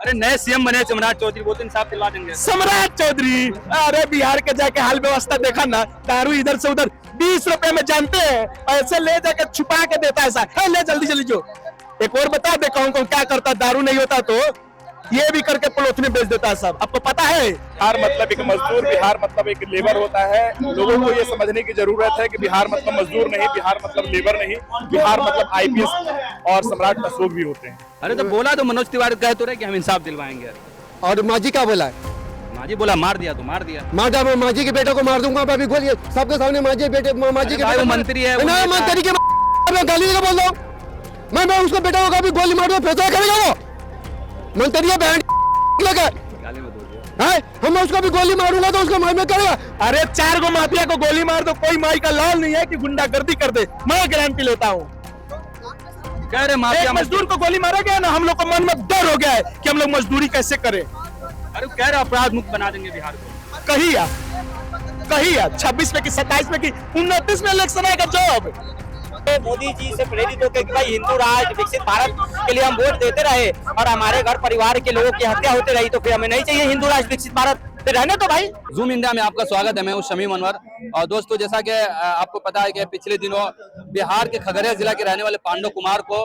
अरे नए सीएम बने सम्राट चौधरी, वो तो इंसाफ दिलवा देंगे। सम्राट चौधरी, अरे बिहार के जाके हाल व्यवस्था देखा ना, दारू इधर से उधर 20 रुपए में जानते हैं, ऐसे ले जाके छुपा के देता है। है ले जल्दी जल्दी जो एक और बता दे कौन कौन क्या करता, दारू नहीं होता तो ये भी करके पॉलिथीन में बेच देता है सब। आपको पता है बिहार मतलब एक मजदूर, बिहार मतलब एक लेबर होता है। लोगों को ये समझने की जरूरत है कि बिहार मतलब मजदूर नहीं, बिहार मतलब लेबर नहीं, बिहार मतलब आईपीएस और सम्राट अशोक भी होते हैं। अरे तो बोला तो मनोज तिवारी कह तो रहे कि हम इंसाफ दिलवाएंगे। और मांझी क्या बोला है? मांझी बोला मार दिया तो मार दिया। मैं मांझी के बेटे को मार दूंगा, मैं अभी गोली सबके सामने मांझी के बेटे वो मंत्री है, मंत्री के मैं गाली देकर बोल रहा हूँ। मैं उसको बेटा को कभी गोली मार दूंगा, फैसला करेगा वो मंत्री लगा है। हम उसको भी गोली मारूंगा तो उसको मार में करेगा। अरे 4 गो माफिया को गोली मार दो, कोई माई का लाल नहीं है कि गुंडागर्दी कर दे। मैं गारंटी लेता हूँ। कह रहे माफिया मजदूर को गोली मारा गया ना, हम लोग को मन में डर हो गया है कि हम लोग मजदूरी कैसे करें। अरे कह रहे अपराध मुक्त बना देंगे बिहार को। कही या 26 में कि 27 में कि 29 में इलेक्शन आएगा जॉब। मोदी जी से प्रेरित होकर कि भाई हिंदू राष्ट्र विकसित भारत के लिए हम वोट देते रहे और हमारे घर परिवार के लोगों की हत्या होती रही, तो फिर हमें नहीं चाहिए हिंदू राष्ट्र विकसित भारत रहने तो भाई। जूम इंडिया में आपका स्वागत है, मैं हूं शमीम अनवर। और दोस्तों जैसा कि आपको पता है कि पिछले दिनों बिहार के खगड़िया जिला के रहने वाले पांडव कुमार को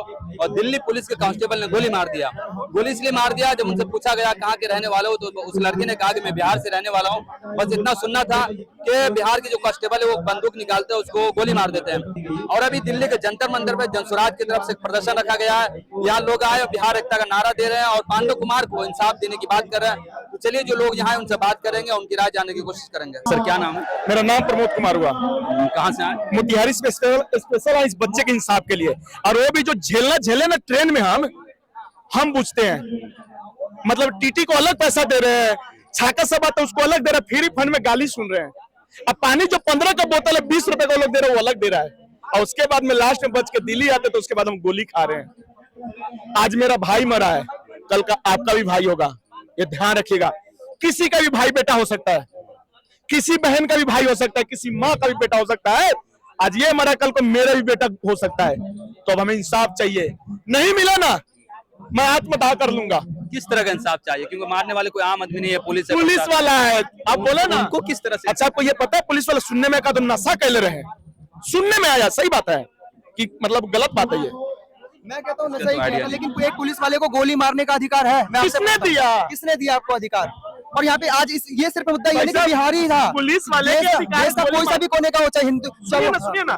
और दिल्ली पुलिस के कांस्टेबल ने गोली मार दिया। गोली इसलिए मार दिया, जब उनसे पूछा गया कहाँ के रहने वाले हो तो उस लड़के ने कहा कि मैं बिहार से रहने वाला हूँ। बस इतना सुनना था कि बिहार के जो कांस्टेबल है वो बंदूक निकालते हैं, उसको गोली मार देते हैं। और अभी दिल्ली के जंतर मंदिर पर जनसुराज की तरफ से प्रदर्शन रखा गया है। यहाँ लोग आए और बिहार एकता का नारा दे रहे हैं और पांडव कुमार को इंसाफ देने की बात कर रहे हैं। तो चलिए जो लोग यहाँ उनसे बात करेंगे, उनकी राय जानने की कोशिश करेंगे। सर क्या नाम है? मेरा नाम प्रमोद कुमार हुआ। कहाँ से आए? मोतिहारी स्पेशल इस बच्चे के इंसाफ के लिए, और वो भी जो झेले ना ट्रेन में हम पूछते हैं। मतलब टीटी को अलग पैसा दे रहे हैं, छाका सब आता उसको अलग दे रहे हैं, फ्री फंड में गाली सुन रहे हैं। अब पानी जो 15 का बोतल है 20 रुपए का अलग दे रहे हैं, वो अलग दे रहा है। और उसके बाद में लास्ट में बच के दिल्ली आते तो उसके बाद हम गोली खा रहे हैं। आज मेरा भाई मरा है, कल का आपका भी भाई होगा, ये ध्यान रखिएगा। किसी का भी भाई बेटा हो सकता है, किसी बहन का भी भाई हो सकता है, किसी माँ का भी बेटा हो सकता है। आज ये मरा, कल को मेरा भी बेटा हो सकता है। तो अब हमें इंसाफ चाहिए। नहीं मिला ना, मैं आत्मदाह कर लूंगा। किस तरह का इंसाफ चाहिए? क्योंकि मारने वाले कोई आम आदमी नहीं है, पुलिस वाला है। आप बोले ना उनको किस तरह से? अच्छा आपको ये पता है पुलिस वाला सुनने में का तो नशा कैले रहे, सुनने में आया। सही बात है कि मतलब गलत बात है ये। मैं कहता हूँ नशा ही किया, लेकिन एक पुलिस वाले को गोली मारने का अधिकार है। किसने दिया आपको अधिकार? और यहाँ पे आज ये सिर्फ मुद्दा ये नहीं कि बिहारी था, पुलिस वाले के अधिकार का कोई सा भी कोने का हो, चाहे हिंदू। सुनिए ना,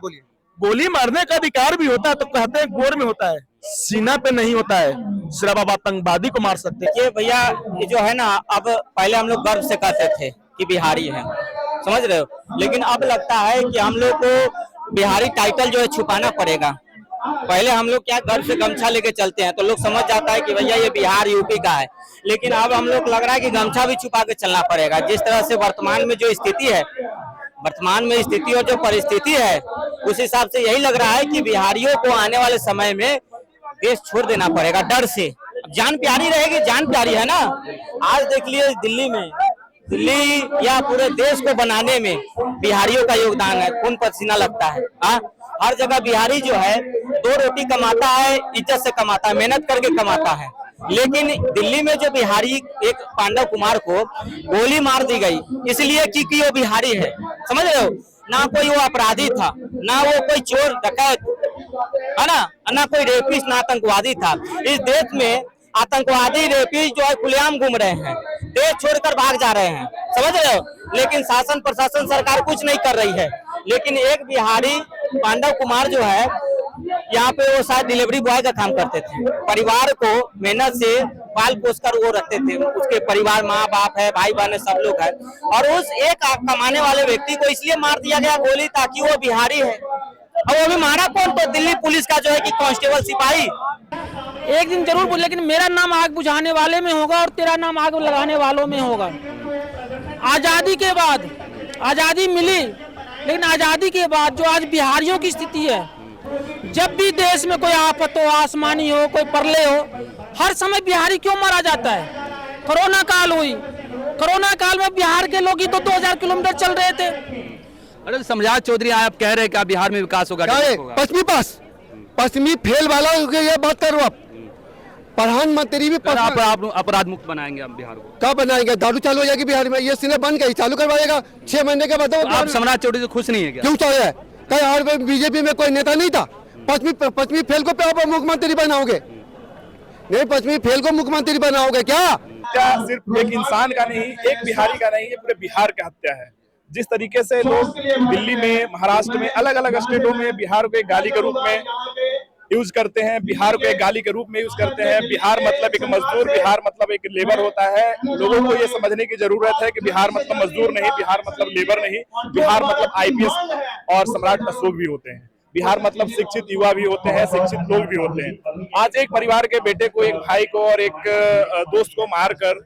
गोली मारने का अधिकार भी होता है तो कहते हैं गोर में होता है, सीना पे नहीं होता है। सिर्फ आप आतंकवादी को मार सकते हैं। ये भैया ये जो है ना, अब पहले हम लोग गर्व से कहते थे कि बिहारी है, समझ रहे हो, लेकिन अब लगता है कि हम लोग को बिहारी टाइटल जो है छुपाना पड़ेगा। पहले हम लोग क्या गर्व से गमछा लेके चलते हैं तो लोग समझ जाता है कि भैया ये बिहार यूपी का है, लेकिन अब हम लोग लग रहा है कि गमछा भी छुपा के चलना पड़ेगा। जिस तरह से वर्तमान में जो स्थिति है, वर्तमान में स्थिति और जो परिस्थिति है, उस हिसाब से यही लग रहा है कि बिहारियों को आने वाले समय में देश छोड़ देना पड़ेगा डर से। जान प्यारी रहेगी, जान प्यारी है ना। आज देख लिए दिल्ली या पूरे देश को बनाने में बिहारियों का योगदान है, खून पसीना लगता है। हर जगह बिहारी जो है 2 रोटी कमाता है, इज्जत से कमाता है, मेहनत करके कमाता है। लेकिन दिल्ली में जो बिहारी एक पांडव कुमार को गोली मार दी गई इसलिए कि वो बिहारी है, समझ रहे हो ना। कोई वो अपराधी था, ना वो कोई चोर डकैत है ना कोई रेपिस्ट, ना आतंकवादी था। इस देश में आतंकवादी रेपिस्ट जो है खुलेआम घूम रहे हैं, देश छोड़कर भाग जा रहे हैं, समझ रहे हो। लेकिन शासन प्रशासन सरकार कुछ नहीं कर रही है। लेकिन एक बिहारी पांडव कुमार जो है, यहाँ पे वो शायद डिलीवरी बॉय का काम करते थे, परिवार को मेहनत से पाल पोस कर वो रखते थे। उसके परिवार माँ बाप है, भाई बहन सब लोग है, और उस एक कमाने वाले व्यक्ति को इसलिए मार दिया गया गोली ताकि वो बिहारी है। और वो भी मारा कौन? तो दिल्ली पुलिस का जो है कि कांस्टेबल सिपाही। एक दिन जरूर बोल, लेकिन मेरा नाम आग बुझाने वाले में होगा और तेरा नाम आग लगाने वालों में होगा। आजादी के बाद आजादी मिली, लेकिन आजादी के बाद जो आज बिहारियों की स्थिति है, जब भी देश में कोई आफत हो, आसमानी हो, कोई परले हो, हर समय बिहारी क्यों मारा जाता है? कोरोना काल हुई, कोरोना काल में बिहार के लोग ही तो 2000 किलोमीटर चल रहे थे। अरे सम्राट चौधरी आप कह रहे हैं कि बिहार में विकास होगा? पश्चिमी फेल वाला ये बात करो आप। प्रधानमंत्री भी अगर आप अपराध मुक्त बनाएंगे हम बिहार को, कब बनाएंगे? दारू चालू हो जाएगी बिहार में, ये सिने बंद गई, चालू करवाएगा 6 महीने के बाद। तो आप सम्राट चौधरी से खुश नहीं है क्या? क्यों चाहिए? कहीं और बीजेपी में कोई नेता नहीं था? पश्चिमी फेल को पे आप मुख्यमंत्री बनाओगे? नहीं, पश्चिमी फेल को मुख्यमंत्री बनाओगे क्या? क्या सिर्फ एक इंसान का नहीं, एक बिहारी का नहीं, ये पूरे बिहार का हत्या है। जिस तरीके से लोग दिल्ली में, महाराष्ट्र में, अलग अलग स्टेटों में बिहार को एक गाली के रूप में यूज करते हैं, बिहार को एक गाली के रूप में यूज करते हैं। बिहार मतलब एक मजदूर, बिहार मतलब एक लेबर होता है। लोगों को ये समझने की जरूरत है कि बिहार मतलब मजदूर नहीं, बिहार मतलब लेबर नहीं, बिहार मतलब आईपीएस और सम्राट अशोक भी होते हैं। बिहार मतलब शिक्षित युवा भी होते हैं, शिक्षित लोग भी होते हैं। आज एक परिवार के बेटे को, एक भाई को और एक दोस्त को मारकर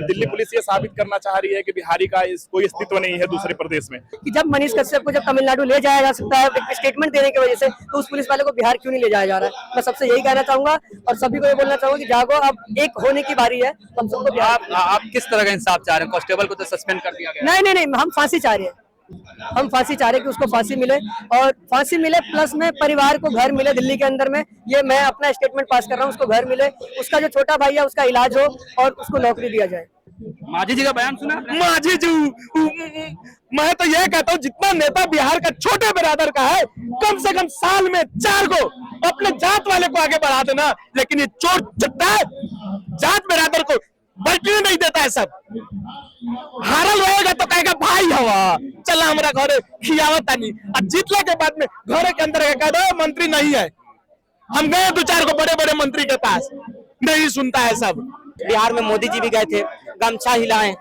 दिल्ली पुलिस ये साबित करना चाह रही है कि बिहारी का कोई अस्तित्व नहीं है दूसरे प्रदेश में। कि जब मनीष कश्यप को जब तमिलनाडु ले जाया जा सकता है एक स्टेटमेंट देने की वजह से, तो उस पुलिस वाले को बिहार क्यों नहीं ले जाया जा रहा है? मैं सबसे यही कहना चाहूंगा और सभी को ये बोलना चाहूंगा कि जागो, अब एक होने की बारी है। हम सबको आप किस तरह का इंसाफ चाह रहे हैं? कांस्टेबल को तो सस्पेंड कर दिया गया। नहीं, हम फांसी चाह रहे हैं। हम फांसी चाह रहे हैं कि उसको फांसी मिले, और फांसी मिले प्लस में परिवार को घर मिले दिल्ली के अंदर में। ये मैं अपना स्टेटमेंट पास कर रहा हूँ, उसको घर मिले, उसका जो छोटा भाई है उसका इलाज हो और उसको नौकरी दिया जाए। मांझी जी का बयान सुना आपने? माझी जी, मैं तो ये कहता हूँ जितना नेता बिहार का छोटे बिरादर का है, कम से कम साल में 4 को अपने जात वाले को आगे बढ़ा देना। लेकिन ये चोर चट्टा जात बिरादर को बैठने नहीं देता है। सब हारल रहेगा तो कहेगा भाई हवा चला हमारा घर खियावत नहीं, और जीतने के बाद में घर के अंदर कह दो मंत्री नहीं है। हम गए 2-4 को बड़े बड़े मंत्री के पास, नहीं सुनता है सब। बिहार में मोदी जी भी गए थे, गमछा हिलाए,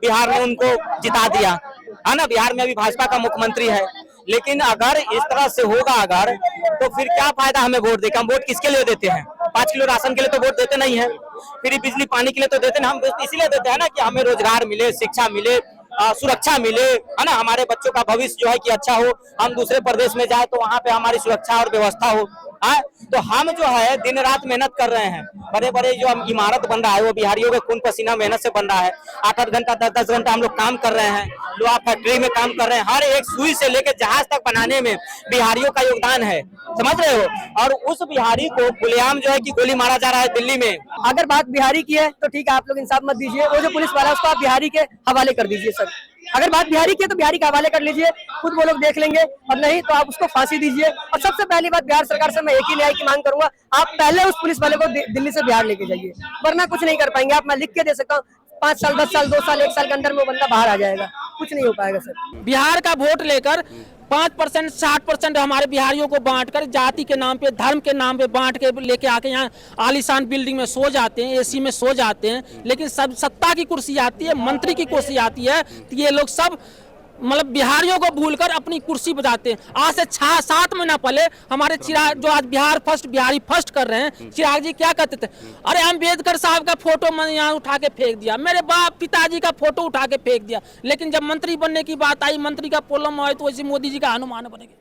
बिहार में उनको जिता दिया है ना। बिहार में अभी भाजपा का मुख्यमंत्री है। लेकिन अगर इस तरह से होगा अगर, तो फिर क्या फायदा हमें वोट देकर? हम वोट किसके लिए देते हैं? 5 किलो राशन के लिए तो वोट देते नहीं है, फिर बिजली पानी के लिए तो देते नहीं। हम इसीलिए देते हैं ना कि हमें रोजगार मिले, शिक्षा मिले, सुरक्षा मिले, है ना। हमारे बच्चों का भविष्य जो है कि अच्छा हो, हम दूसरे प्रदेश में जाए तो वहाँ पे हमारी सुरक्षा और व्यवस्था हो। तो हम जो है दिन रात मेहनत कर रहे हैं। बड़े बड़े जो हम इमारत बन रहा है वो बिहारियों के खून पसीना मेहनत से बन रहा है। 8-8 घंटा 10-10 घंटा हम लोग काम कर रहे हैं, लोहा फैक्ट्री में काम कर रहे हैं। हर एक सुई से लेकर जहाज तक बनाने में बिहारियों का योगदान है, समझ रहे हो। और उस बिहारी को खुलेआम जो है कि गोली मारा जा रहा है दिल्ली में। अगर बात बिहारी की है तो ठीक है, आप लोग इंसाफ मत दीजिए। वो जो पुलिस वाला है उसको आप बिहारी के हवाले कर दीजिए सर। अगर बात बिहारी की है तो बिहारी के हवाले कर लीजिए, खुद वो लोग देख लेंगे, और नहीं तो आप उसको फांसी दीजिए। और सबसे पहली बात बिहार सरकार से मैं एक ही न्याय की मांग करूंगा, आप पहले उस पुलिस वाले को दिल्ली से बिहार लेके जाइए, वरना कुछ नहीं कर पाएंगे आप। मैं लिख के दे सकता हूँ 5 साल 10 साल 2 साल 1 साल के अंदर में वो बंदा बाहर आ जाएगा, कुछ नहीं हो पाएगा सर। बिहार का वोट लेकर 5% 60% हमारे बिहारियों को बांटकर जाति के नाम पे, धर्म के नाम पे बांट के लेके आके यहाँ आलीशान बिल्डिंग में सो जाते हैं, एसी में सो जाते हैं। लेकिन सब सत्ता की कुर्सी आती है, मंत्री की कुर्सी आती है, तो ये लोग सब मतलब बिहारियों को भूलकर अपनी कुर्सी बजाते हैं। आज से 6-7 महीना पहले हमारे चिराग जो आज बिहारी फर्स्ट कर रहे हैं, चिराग जी क्या कहते थे? अरे अम्बेडकर साहब का फोटो मैंने यहाँ उठा के फेंक दिया, मेरे बाप पिताजी का फोटो उठा के फेंक दिया। लेकिन जब मंत्री बनने की बात आई, मंत्री का पोलम आए तो वैसे मोदी जी का हनुमान बनेंगे।